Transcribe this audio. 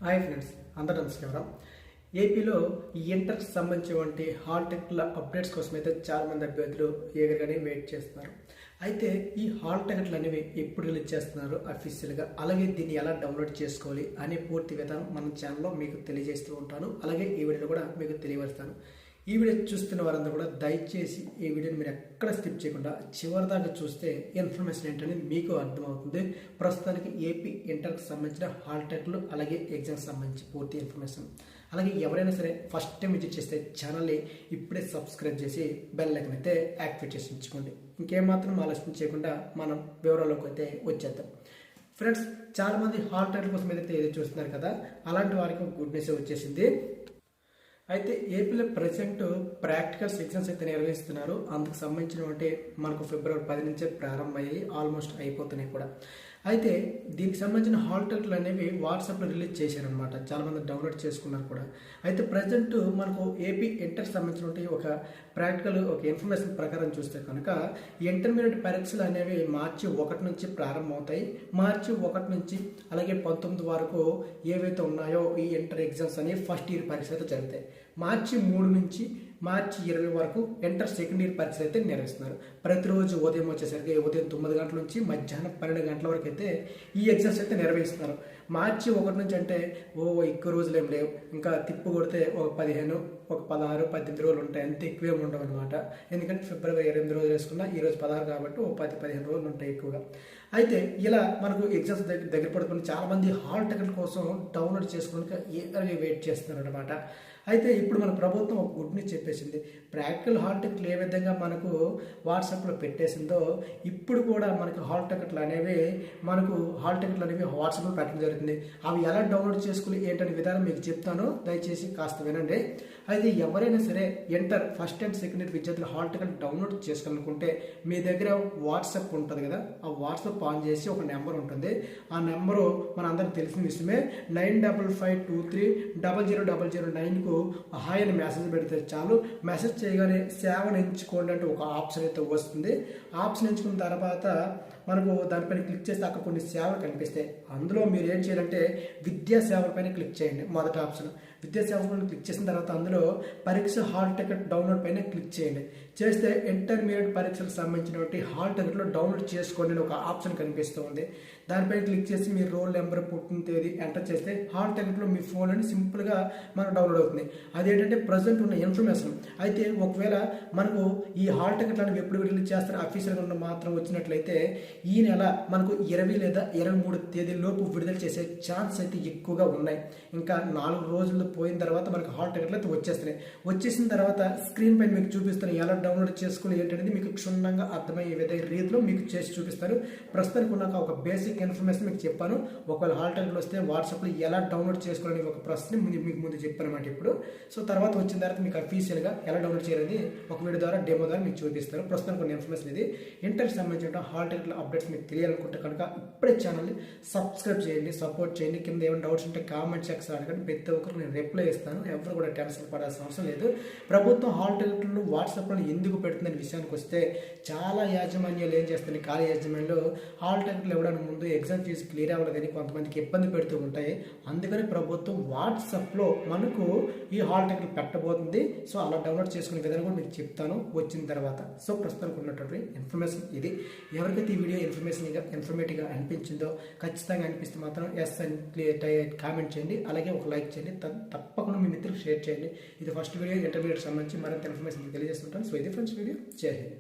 Hi friends, అందరూ నమస్కారం. ఏపీలో ఈ ఇంటర్కి సంబంధించినటువంటి హాల్ టికెట్ల అప్డేట్స్ కోసం అయితే చాలామంది అభ్యర్థులు ఈగర్గానే వెయిట్ చేస్తున్నారు. అయితే ఈ హాల్ టికెట్లు అనేవి ఎప్పుడు రిలీజ్ చేస్తున్నారు అఫీషియల్గా, అలాగే దీన్ని ఎలా డౌన్లోడ్ చేసుకోవాలి అనే పూర్తి విధానం మన ఛానల్లో మీకు తెలియజేస్తూ ఉంటాను. అలాగే ఈ వీడియోలో కూడా మీకు తెలియపరుస్తాను. ఈ వీడియో చూస్తున్న వారందరూ కూడా దయచేసి ఈ వీడియోని మీరు ఎక్కడ స్కిప్ చేయకుండా చివరిదాకా చూస్తే ఇన్ఫర్మేషన్ ఏంటనేది మీకు అర్థమవుతుంది. ప్రస్తుతానికి ఏపీ ఇంటర్కి సంబంధించిన హాల్ టికెట్లు అలాగే ఎగ్జామ్కి సంబంధించి పూర్తి ఇన్ఫర్మేషన్. అలాగే ఎవరైనా సరే ఫస్ట్ టైం విజిట్ చేస్తే ఛానల్ని ఇప్పుడే సబ్స్క్రైబ్ చేసి బెల్ ఐకాన్ అయితే యాక్టివేట్ చేసి ఉంచుకోండి. ఇంకేమాత్రం ఆలోచన చేయకుండా మనం వివరాల్లోకి అయితే వచ్చేద్దాం. ఫ్రెండ్స్, చాలామంది హాల్ టికెట్ల కోసం ఏదైతే ఏదో చూస్తున్నారు కదా, అలాంటి వారికి గుడ్ న్యూస్ వచ్చేసింది. అయితే ఏపీలో ప్రజెంట్ ప్రాక్టికల్స్ ఎగ్జామ్స్ అయితే నిర్వహిస్తున్నారు. అందుకు సంబంధించినటువంటి మనకు ఫిబ్రవరి 10 నుంచే ప్రారంభమయ్యాయి, ఆల్మోస్ట్ అయిపోతున్నాయి కూడా. అయితే దీనికి సంబంధించిన హాల్ టికెట్లు అనేవి వాట్సాప్లో రిలీజ్ చేశారనమాట. చాలామంది డౌన్లోడ్ చేసుకున్నారు కూడా. అయితే ప్రజెంట్ మనకు ఏపీ ఇంటర్కి సంబంధించినటువంటి ఒక ప్రాక్టికల్ ఒక ఇన్ఫర్మేషన్ ప్రకారం చూస్తే కనుక ఇంటర్మీడియట్ పరీక్షలు అనేవి మార్చి 1 నుంచి ప్రారంభమవుతాయి. మార్చి 1 నుంచి అలాగే 19 వరకు ఏవైతే ఉన్నాయో ఈ ఇంటర్ ఎగ్జామ్స్ అనేవి ఫస్ట్ ఇయర్ పరీక్షలు అయితే జరుగుతాయి. మార్చి 3 నుంచి మార్చి 20 వరకు ఇంటర్ సెకండ్ ఇయర్ పరీక్షలు అయితే నిర్వహిస్తున్నారు. ప్రతిరోజు ఉదయం వచ్చేసరికి ఉదయం 9 గంటల నుంచి మధ్యాహ్నం 12 గంటల వరకు అయితే ఈ ఎగ్జామ్స్ అయితే నిర్వహిస్తున్నారు. మార్చి 1 నుంచి అంటే ఎక్కువ రోజులు ఏం లేవు, ఇంకా తిప్పు కొడితే ఒక 15, ఒక 16, 18 రోజులు ఉంటాయి, అంతే ఎక్కువేమి ఉండవు అనమాట. ఎందుకంటే ఫిబ్రవరి 28 రోజులు వేసుకున్నా ఈరోజు 16 కాబట్టి ఒక 10-15 రోజులు ఉంటాయి ఎక్కువగా. అయితే ఇలా మనకు ఎగ్జామ్స్ దగ్గర పడుకుని చాలామంది హాల్ టికెట్ కోసం డౌన్లోడ్ చేసుకోవడానికి ఏదైనా వెయిట్ చేస్తున్నారు అనమాట. అయితే ఇప్పుడు మన ప్రభుత్వం ఒక గుడ్ న్యూస్ చెప్పేసింది. ప్రాక్టికల్ హాల్ టికెట్లు ఏ విధంగా మనకు వాట్సాప్లో పెట్టేసిందో ఇప్పుడు కూడా మనకు హాల్ టికెట్లు అనేవి వాట్సాప్లో పెట్టడం జరుగుతుంది. అవి ఎలా డౌన్లోడ్ చేసుకుని ఏంటనే విధానం మీకు చెప్తాను, దయచేసి కాస్త వినండి. అయితే ఎవరైనా సరే inter first and second year విద్యార్థులు హాల్ టికెట్ డౌన్లోడ్ చేసుకోవాలనుకుంటే మీ దగ్గర వాట్సాప్ ఉంటుంది కదా, ఆ వాట్సాప్ ఆన్ చేసి ఒక నెంబర్ ఉంటుంది. ఆ నెంబరు మన అందరికి తెలిసిన విషయమే. 9552300009కు హాయ్ అని మెసేజ్ పెడితే చాలు. మెసేజ్ చేయగానే సేవను ఎంచుకోండి అంటే ఒక ఆప్షన్ అయితే వస్తుంది. ఆప్షన్ ఎంచుకున్న తర్వాత మనకు దానిపైన క్లిక్ చేస్తే అక్కడ కొన్ని సేవలు కనిపిస్తాయి. అందులో మీరు ఏం చేయాలంటే విద్యా సేవల పైన క్లిక్ చేయండి. మొదటి ఆప్షన్ విద్యా సేవల పైన క్లిక్ చేసిన తర్వాత అందులో పరీక్ష హాల్ టికెట్ డౌన్లోడ్ పైన క్లిక్ చేయండి. చేస్తే ఇంటర్మీడియట్ పరీక్షలకు సంబంధించినటువంటి హాల్ టికెట్లో డౌన్లోడ్ చేసుకోండి అని ఒక ఆప్షన్ కనిపిస్తూ ఉంది. దానిపైన క్లిక్ చేసి మీ రోల్ నెంబర్, పుట్టిన తేదీ ఎంటర్ చేస్తే హాల్ టికెట్లో మీ ఫోన్ అని సింపుల్గా మనకు డౌన్లోడ్ అవుతుంది. అదేంటంటే ప్రజెంట్ ఉన్న ఇన్ఫర్మేషన్. అయితే ఒకవేళ మనకు ఈ హాల్ టికెట్లు అనేవి ఎప్పుడు రిలీజ్ చేస్తారు అఫీషియల్గా ఉన్న మాత్రం వచ్చినట్లయితే ఈ నెల మనకు 20 లేదా 23 తేదీలోపు విడుదల చేసే ఛాన్స్ అయితే ఎక్కువగా ఉన్నాయి. ఇంకా 4 రోజులు పోయిన తర్వాత మనకు హాల్ టికెట్లు అయితే వచ్చేస్తున్నాయి. వచ్చేసిన తర్వాత స్క్రీన్ పైన మీకు చూపిస్తాను ఎలా డౌన్లోడ్ చేసుకుని ఏంటనేది మీకు క్షుణ్ణంగా అర్థమయ్యే విధంగా రీతిలో మీకు చేసి చూపిస్తారు. ప్రస్తుతానికి ఉన్నాక ఒక బేసిక్ ఇన్ఫర్మేషన్ మీకు చెప్పాను. ఒకవేళ హాల్ టికెట్లు వస్తే వాట్సాప్లో ఎలా డౌన్లోడ్ చేసుకోవాలని ఒక ప్రశ్న మీకు ముందు చెప్పాను అన్నమాట ఇప్పుడు. సో తర్వాత వచ్చిన తర్వాత మీకు అఫీషియల్గా ఎలా డౌన్లోడ్ చేయాలని ఒక వీడియో ద్వారా డెమో ద్వారా మీకు చూపిస్తారు. ప్రస్తుతానికి కొన్ని ఇన్ఫర్మేషన్ ఇది. ఇంటర్కి సంబంధించిన హాల్ టికెట్ల అప్డేట్స్ మీకు తెలియాలనుకుంటే కనుక ఇప్పుడే ఛానల్ని సబ్స్క్రైబ్ చేయండి, సపోర్ట్ చేయండి. కింద ఏమైనా డౌట్స్ ఉంటే కామెంట్ సెక్షన్ అడగండి, ప్రతి ఒక్కరు నేను రిప్లై ఇస్తాను. ఎవరు కూడా టెన్షన్ పడాల్సిన అవసరం లేదు. ప్రభుత్వం హాల్ టికెట్లు వాట్సాప్లో ఎందుకు పెడుతుందనే విషయానికి వస్తే చాలా యాజమాన్యాలు ఏం చేస్తాయి, ఖాళీ యాజమాన్యాలు హాల్ టికెట్లు ఇవ్వడానికి ముందు ఎగ్జామ్ ఫీజు క్లియర్ అవ్వలేదని కొంతమందికి ఇబ్బంది పెడుతూ ఉంటాయి. అందుకని ప్రభుత్వం వాట్సాప్లో మనకు ఈ హాల్ టికెట్లు పెట్టబోతుంది. సో అలా డౌన్లోడ్ చేసుకునే విధానం కూడా మీకు చెప్తాను వచ్చిన తర్వాత. సో ప్రస్తుతానికి ఉన్నటువంటి ఇన్ఫర్మేషన్ ఇది. ఎవరికైతే ఈ వీడియో ఇన్ఫర్మేటివ్గా అనిపించిందో ఖచ్చితంగా అనిపిస్తే మాత్రం ఎస్ అని కామెంట్ చేయండి, అలాగే ఒక లైక్ చేయండి. తప్పకుండా మీ మిత్రులకు షేర్ చేయండి. ఇది ఫస్ట్ వీడియో ఇంటర్మీడియట్ సంబంధించి మరింత ఇన్ఫర్మేషన్ తెలియజేస్తుంటాను. సో ఇది ఫ్రెండ్స్ వీడియో. జై హింద్.